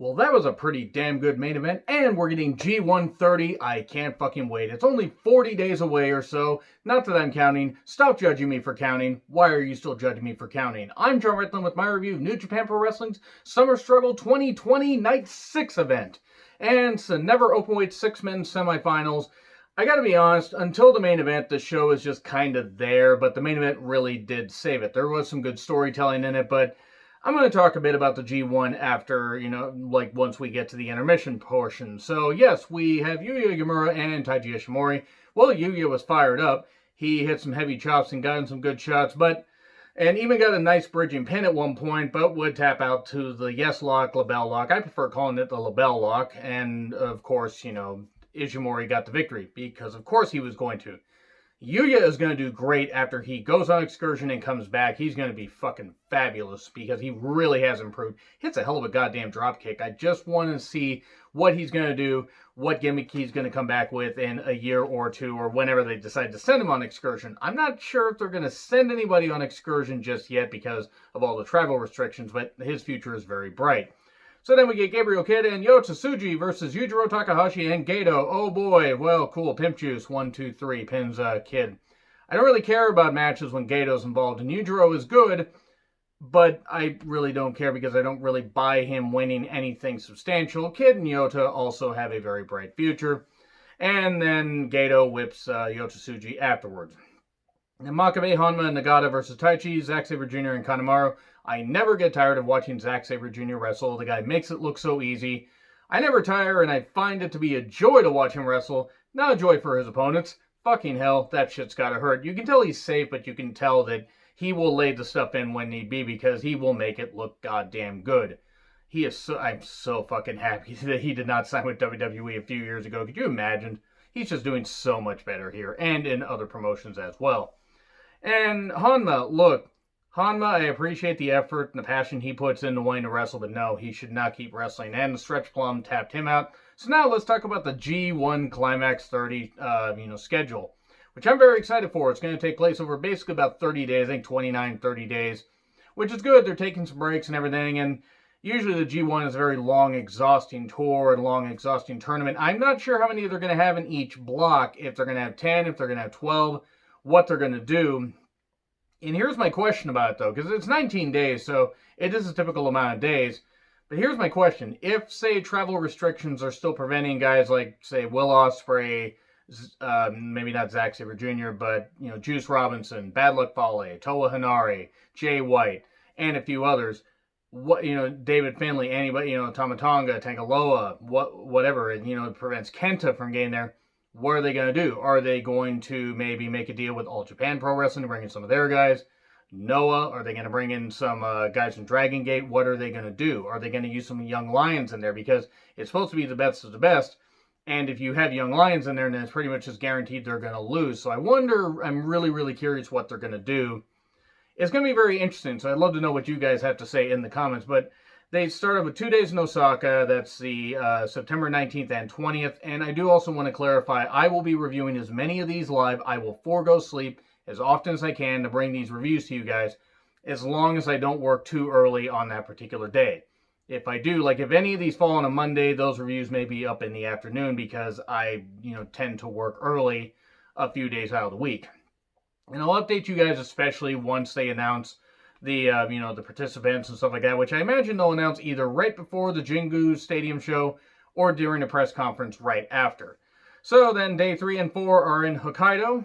Well, that was a pretty damn good main event, and we're getting G130. I can't fucking wait. It's only 40 days away or so. Not that I'm counting. Stop judging me for counting. Why are you still judging me for counting? I'm John Rittland with my review of New Japan Pro Wrestling's Summer Struggle 2020 Night 6 event. And it's the Never Openweight 6-man semifinals. I gotta be honest, until the main event, the show is just kind of there, but the main event really did save it. There was some good storytelling in it, but I'm going to talk a bit about the G1 after, once we get to the intermission portion. So, yes, we have Yuya Uemura and Taiji Ishimori. Well, Yuya was fired up. He hit some heavy chops and got in some good shots, and even got a nice bridging pin at one point, but would tap out to the yes lock, label lock. I prefer calling it the label lock. And, of course, Ishimori got the victory because, of course, he was going to. Yuya is going to do great after he goes on excursion and comes back. He's going to be fucking fabulous because he really has improved. Hits a hell of a goddamn drop kick. I just want to see what he's going to do, what gimmick he's going to come back with in a year or two or whenever they decide to send him on excursion. I'm not sure if they're going to send anybody on excursion just yet because of all the travel restrictions, but his future is very bright. So then we get Gabriel Kidd and Yota Tsuji versus Yujiro Takahashi and Gedo. Oh boy, well, cool. Pimp Juice, 1, 2, 3, pins Kidd. I don't really care about matches when Gedo's involved, and Yujiro is good, but I really don't care because I don't really buy him winning anything substantial. Kidd and Yota also have a very bright future. And then Gedo whips Yota Tsuji afterwards. And Makabe, Honma, and Nagata versus Taichi, Zack Sabre Jr., and Kanemaru. I never get tired of watching Zack Sabre Jr. wrestle. The guy makes it look so easy. I never tire, and I find it to be a joy to watch him wrestle. Not a joy for his opponents. Fucking hell, that shit's gotta hurt. You can tell he's safe, but you can tell that he will lay the stuff in when need be because he will make it look goddamn good. I'm so fucking happy that he did not sign with WWE a few years ago. Could you imagine? He's just doing so much better here and in other promotions as well. And Honma, look, I appreciate the effort and the passion he puts into wanting to wrestle, but no, he should not keep wrestling. And the Stretch Plum tapped him out. So now let's talk about the G1 Climax 30, schedule, which I'm very excited for. It's going to take place over basically about 30 days, I think 29, 30 days, which is good. They're taking some breaks and everything, and usually the G1 is a very long, exhausting tour and long, exhausting tournament. I'm not sure how many they're going to have in each block, if they're going to have 10, if they're going to have 12, what they're going to do. And here's my question about it, though, because it's 19 days, so it is a typical amount of days. But here's my question. If, say, travel restrictions are still preventing guys like, say, Will Ospreay, maybe not Zack Sabre Jr., but, Juice Robinson, Bad Luck Fale, Toa Hanare, Jay White, and a few others, David Finlay, anybody, Tamatonga, Tangaloa, whatever, and, it prevents Kenta from getting there. What are they going to do? Are they going to maybe make a deal with All Japan Pro Wrestling to bring in some of their guys? Noah? Are they going to bring in some guys from Dragon Gate? What are they going to do? Are they going to use some young lions in there? Because it's supposed to be the best of the best. And if you have young lions in there, then it's pretty much just guaranteed they're going to lose. So I'm really, really curious what they're going to do. It's going to be very interesting. So I'd love to know what you guys have to say in the comments. But they start off with 2 days in Osaka. That's the September 19th and 20th. And I do also want to clarify, I will be reviewing as many of these live. I will forego sleep as often as I can to bring these reviews to you guys, as long as I don't work too early on that particular day. If I do, if any of these fall on a Monday, those reviews may be up in the afternoon because I, tend to work early a few days out of the week. And I'll update you guys, especially once they announce the participants and stuff like that, which I imagine they'll announce either right before the Jingu Stadium show or during a press conference right after. So then day 3 and 4 are in Hokkaido,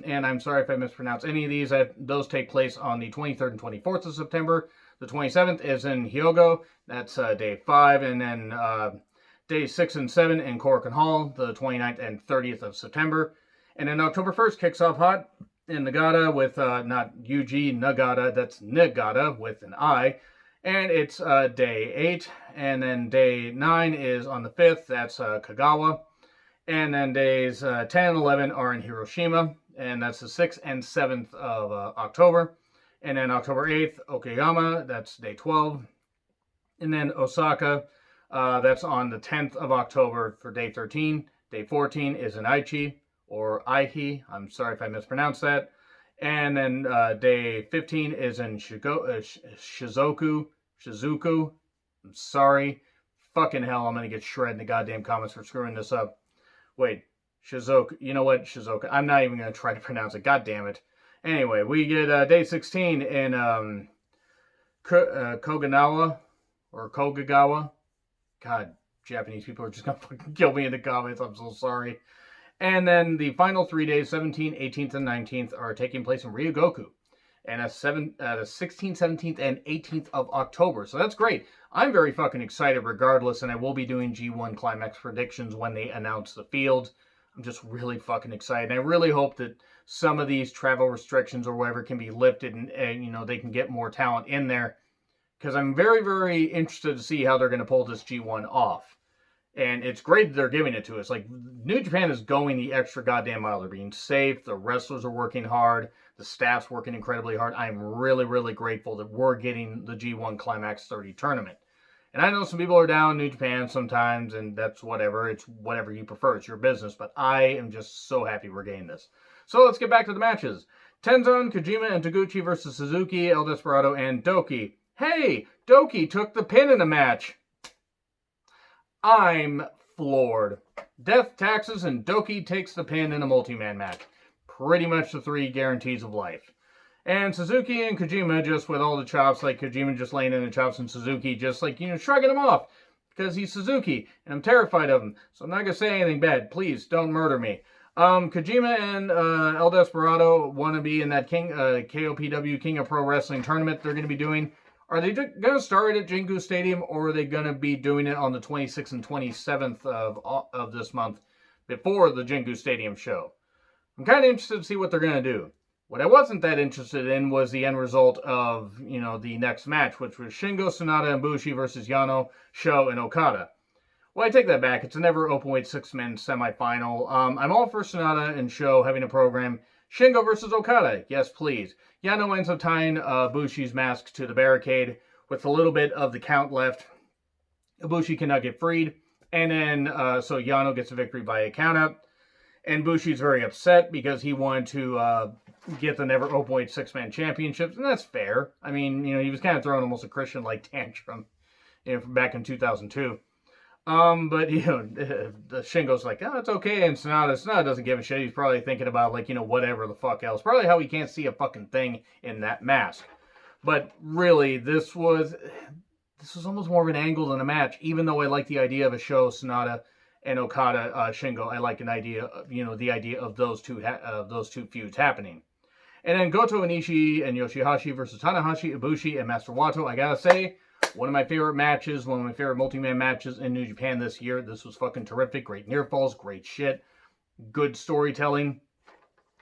and I'm sorry if I mispronounce any of these. Those take place on the 23rd and 24th of September. The 27th is in Hyogo. That's day 5, and then days 6 and 7 in Korakuen Hall, the 29th and 30th of September. And then October 1st kicks off hot in Nagata with, not UG, Nagata, that's Nagata with an I. And it's day 8. And then day 9 is on the 5th, that's Kagawa. And then days 10 and 11 are in Hiroshima. And that's the 6th and 7th of October. And then October 8th, Okayama, that's day 12. And then Osaka, that's on the 10th of October for day 13. Day 14 is in Aichi, or Aihi. I'm sorry if I mispronounced that. And then day 15 is in Shizuku. I'm sorry Fucking hell, I'm going to get shredded in the goddamn comments for screwing this up. Wait, Shizuoka. You know what? Shizuoka. I'm not even going to try to pronounce it. God damn it. Anyway, we get day 16 in Kogagawa. Or Kogagawa. God, Japanese people are just going to fucking kill me in the comments. I'm so sorry. And then the final 3 days, 17th, 18th, and 19th, are taking place in Ryogoku. And the 16th, 17th, and 18th of October. So that's great. I'm very fucking excited regardless, and I will be doing G1 Climax predictions when they announce the field. I'm just really fucking excited. And I really hope that some of these travel restrictions or whatever can be lifted and you know, they can get more talent in there. Because I'm very, very interested to see how they're going to pull this G1 off. And it's great that they're giving it to us. Like, New Japan is going the extra goddamn mile. They're being safe. The wrestlers are working hard. The staff's working incredibly hard. I'm really, really grateful that we're getting the G1 Climax 30 tournament. And I know some people are down in New Japan sometimes, and that's whatever. It's whatever you prefer. It's your business. But I am just so happy we're getting this. So let's get back to the matches. Tenzan, Kojima, and Taguchi versus Suzuki, El Desperado, and Doki. Hey, Doki took the pin in the match. I'm floored. Death, taxes, and Doki takes the pin in a multi-man match. Pretty much the 3 guarantees of life. And Suzuki and Kojima just with all the chops, like Kojima just laying in the chops and Suzuki just like, you know, shrugging him off. Because he's Suzuki, and I'm terrified of him. So I'm not going to say anything bad. Please, don't murder me. Kojima and El Desperado want to be in that KOPW King of Pro Wrestling tournament they're going to be doing. Are they going to start at Jingu Stadium, or are they going to be doing it on the 26th and 27th of this month before the Jingu Stadium show? I'm kind of interested to see what they're going to do. What I wasn't that interested in was the end result of, you know, the next match, which was Shingo, Sonata, and Bushi versus Yano, Sho, and Okada. Well, I take that back. It's a never openweight 6-man semifinal. I'm all for Sonata and Sho having a program. Shingo versus Okada. Yes, please. Yano ends up tying Ibushi's mask to the barricade with a little bit of the count left. Ibushi cannot get freed. And then, so Yano gets a victory via countout. And Bushi's very upset because he wanted to get the never openweight 6-man championships. And that's fair. I mean, you know, he was kind of throwing almost a Christian-like tantrum, you know, back in 2002. But, you know, the Shingo's like, oh, it's okay. And Sonata doesn't give a shit. He's probably thinking about, like, you know, whatever the fuck else. Probably how he can't see a fucking thing in that mask. But really, this was almost more of an angle than a match. Even though I like the idea of a show, Sonata and Okada, Shingo, I like an idea, you know, the idea of those two feuds happening. And then Goto and Ishii and Yoshihashi versus Tanahashi, Ibushi, and Master Wato. I gotta say, one of my favorite matches, one of my favorite multi-man matches in New Japan this year. This was fucking terrific. Great near falls, great shit. Good storytelling.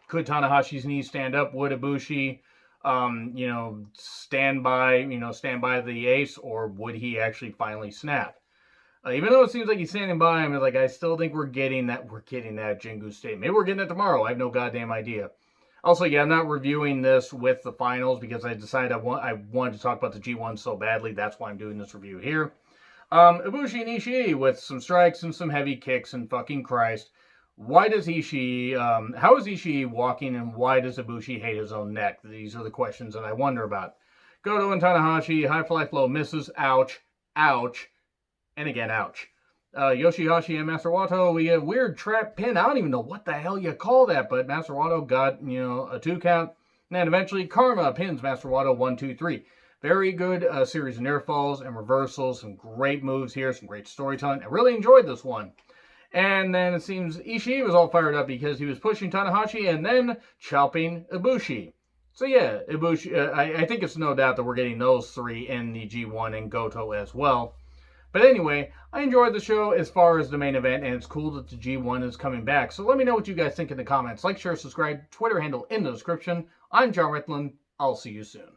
Could Tanahashi's knees stand up? Would Ibushi, you know, stand by the ace, or would he actually finally snap? Even though it seems like he's standing by him, like, I still think we're getting that Jingu Stadium. Maybe we're getting it tomorrow. I have no goddamn idea. Also, yeah, I'm not reviewing this with the finals because I decided I wanted to talk about the G1 so badly. That's why I'm doing this review here. Ibushi and Ishii with some strikes and some heavy kicks, and fucking Christ. Why does Ishii, how is Ishii walking, and why does Ibushi hate his own neck? These are the questions that I wonder about. Goto and Tanahashi, high fly flow misses, ouch, ouch, and again, ouch. Yoshihashi and Master Wato, we have weird trap pin. I don't even know what the hell you call that, but Master Wato got, you know, a 2 count. And then eventually Karma pins Master Wato 1, 2, 3. Very good series of near falls and reversals. Some great moves here, some great storytelling. I really enjoyed this one. And then it seems Ishii was all fired up because he was pushing Tanahashi and then chopping Ibushi. So yeah, Ibushi, I think it's no doubt that we're getting those 3 in the G1 and Goto as well. But anyway, I enjoyed the show as far as the main event, and it's cool that the G1 is coming back. So let me know what you guys think in the comments. Like, share, subscribe, Twitter handle in the description. I'm John Ritland. I'll see you soon.